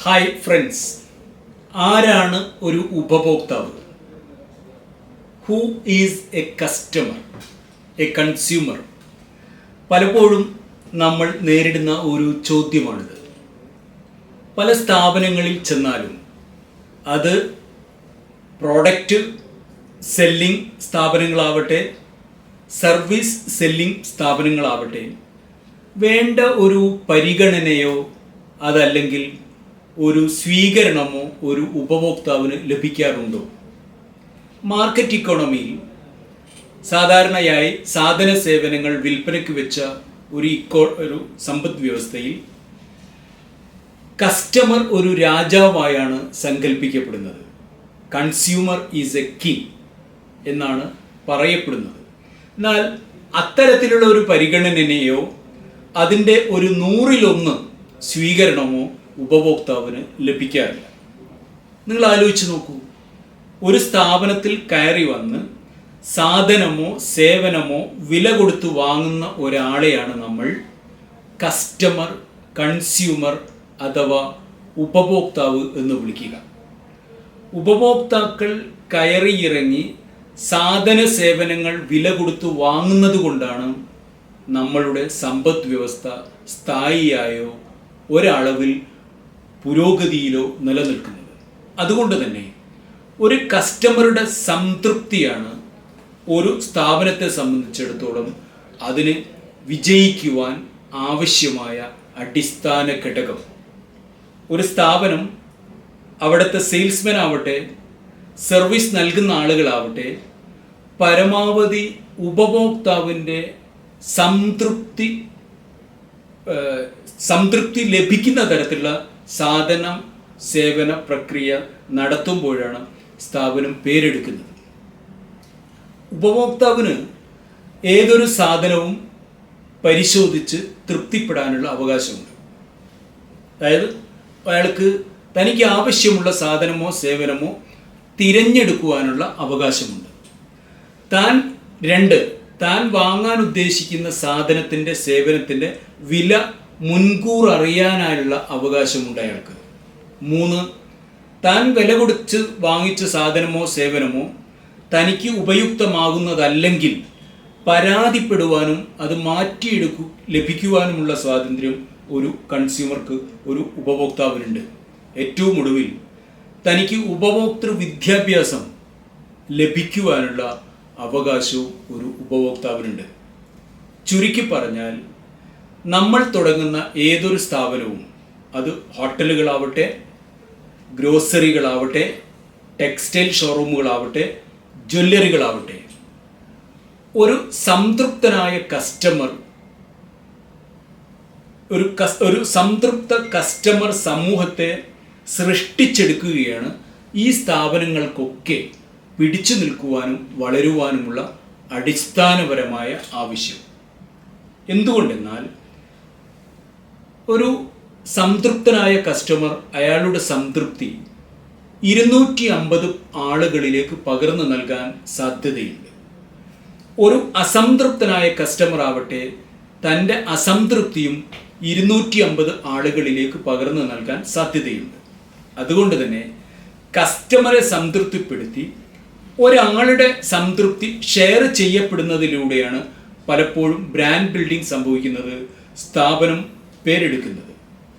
Hi friends, ആരാണ് ഒരു ഉപഭോക്താവ്? Who is A customer, A consumer? പലപ്പോഴും നമ്മൾ നേരിടുന്ന ഒരു ചോദ്യമാണിത്. പല സ്ഥാപനങ്ങളിൽ ചെന്നാലും അത് പ്രോഡക്റ്റ് സെല്ലിംഗ് സ്ഥാപനങ്ങളാവട്ടെ, സർവീസ് സെല്ലിംഗ് സ്ഥാപനങ്ങളാവട്ടെ, വേണ്ട ഒരു പരിഗണനയോ അതല്ലെങ്കിൽ ഒരു സ്വീകരണമോ ഒരു ഉപഭോക്താവിന് ലഭിക്കാറുണ്ടോ? മാർക്കറ്റ് ഇക്കോണമിയിൽ സാധാരണയായി സാധന സേവനങ്ങൾ വിൽപ്പനയ്ക്ക് വെച്ച ഒരു സമ്പദ് വ്യവസ്ഥയിൽ കസ്റ്റമർ ഒരു രാജാവായാണ് സങ്കല്പിക്കപ്പെടുന്നത്. കൺസ്യൂമർ ഈസ് എ കിങ് എന്നാണ് പറയപ്പെടുന്നത്. എന്നാൽ അത്തരത്തിലുള്ള ഒരു പരിഗണനയോ അതിൻ്റെ ഒരു 100-1 സ്വീകരണമോ ഉപഭോക്താവിന് ലഭിക്കാറില്ല. നിങ്ങൾ ആലോചിച്ച് നോക്കൂ, ഒരു സ്ഥാപനത്തിൽ കയറി വന്ന് സാധനമോ സേവനമോ വില കൊടുത്ത് വാങ്ങുന്ന ഒരാളെയാണ് നമ്മൾ കസ്റ്റമർ, കൺസ്യൂമർ അഥവാ ഉപഭോക്താവ് എന്ന് വിളിക്കുക. ഉപഭോക്താക്കൾ കയറിയിറങ്ങി സാധന സേവനങ്ങൾ വില കൊടുത്ത് വാങ്ങുന്നത് കൊണ്ടാണ് നമ്മളുടെ സമ്പദ് വ്യവസ്ഥ സ്ഥായിയായോ ഒരളവിൽ പുരോഗതിയിലോ നിലനിൽക്കുന്നത്. അതുകൊണ്ട് തന്നെ ഒരു കസ്റ്റമറുടെ സംതൃപ്തിയാണ് ഒരു സ്ഥാപനത്തെ സംബന്ധിച്ചിടത്തോളം അതിന് വിജയിക്കുവാൻ ആവശ്യമായ അടിസ്ഥാന ഘടകം. ഒരു സ്ഥാപനം അവിടുത്തെ സെയിൽസ്മാൻ ആവട്ടെ, സർവീസ് നൽകുന്ന ആളുകളാവട്ടെ, പരമാവധി ഉപഭോക്താവിൻ്റെ സംതൃപ്തി ലഭിക്കുന്ന തരത്തിലുള്ള സാധന സേവന പ്രക്രിയ നടത്തുമ്പോഴാണ് സ്ഥാപനം പേരെടുക്കുന്നത്. ഉപഭോക്താവിന് ഏതൊരു സാധനവും പരിശോധിച്ച് തൃപ്തിപ്പെടാനുള്ള അവകാശമുണ്ട്. അതായത് അയാൾക്ക് തനിക്ക് ആവശ്യമുള്ള സാധനമോ സേവനമോ തിരഞ്ഞെടുക്കുവാനുള്ള അവകാശമുണ്ട്. താൻ വാങ്ങാൻ ഉദ്ദേശിക്കുന്ന സാധനത്തിൻ്റെ സേവനത്തിൻ്റെ വില മുൻകൂർ അറിയാനായുള്ള അവകാശമുണ്ട് അയാൾക്ക്. 3, താൻ വില കൊടുത്ത് വാങ്ങിച്ച സാധനമോ സേവനമോ തനിക്ക് ഉപയുക്തമാകുന്നതല്ലെങ്കിൽ പരാതിപ്പെടുവാനും അത് ലഭിക്കുവാനുമുള്ള സ്വാതന്ത്ര്യം ഒരു കൺസ്യൂമർക്ക്, ഒരു ഉപഭോക്താവിനുണ്ട്. ഏറ്റവും ഒടുവിൽ തനിക്ക് ഉപഭോക്തൃ വിദ്യാഭ്യാസം ലഭിക്കുവാനുള്ള അവകാശവും ഒരു ഉപഭോക്താവിനുണ്ട്. ചുരുക്കി പറഞ്ഞാൽ, നമ്മൾ തുടങ്ങുന്ന ഏതൊരു സ്ഥാപനവും, അത് ഹോട്ടലുകളാവട്ടെ, ഗ്രോസറികളാവട്ടെ, ടെക്സ്റ്റൈൽ ഷോറൂമുകളാവട്ടെ, ജ്വല്ലറികളാവട്ടെ, ഒരു സംതൃപ്തനായ കസ്റ്റമർ, ഒരു സംതൃപ്ത കസ്റ്റമർ സമൂഹത്തെ സൃഷ്ടിച്ചെടുക്കുകയാണ് ഈ സ്ഥാപനങ്ങൾക്കൊക്കെ പിടിച്ചു നിൽക്കുവാനും വളരുവാനുമുള്ള അടിസ്ഥാനപരമായ ആവശ്യം. എന്തുകൊണ്ടെന്നാൽ ഒരു സംതൃപ്തനായ കസ്റ്റമർ അയാളുടെ സംതൃപ്തി 250 ആളുകളിലേക്ക് പകർന്നു നൽകാൻ സാധ്യതയുണ്ട്. ഒരു അസംതൃപ്തനായ കസ്റ്റമർ ആവട്ടെ, തൻ്റെ അസംതൃപ്തിയും 250 ആളുകളിലേക്ക് പകർന്നു നൽകാൻ സാധ്യതയുണ്ട്. അതുകൊണ്ട് തന്നെ കസ്റ്റമറെ സംതൃപ്തിപ്പെടുത്തി ഒരാളുടെ സംതൃപ്തി ഷെയർ ചെയ്യപ്പെടുന്നതിലൂടെയാണ് പലപ്പോഴും ബ്രാൻഡ് ബിൽഡിംഗ് സംഭവിക്കുന്നത്, സ്ഥാപനം പേരെടുക്കുന്നത്.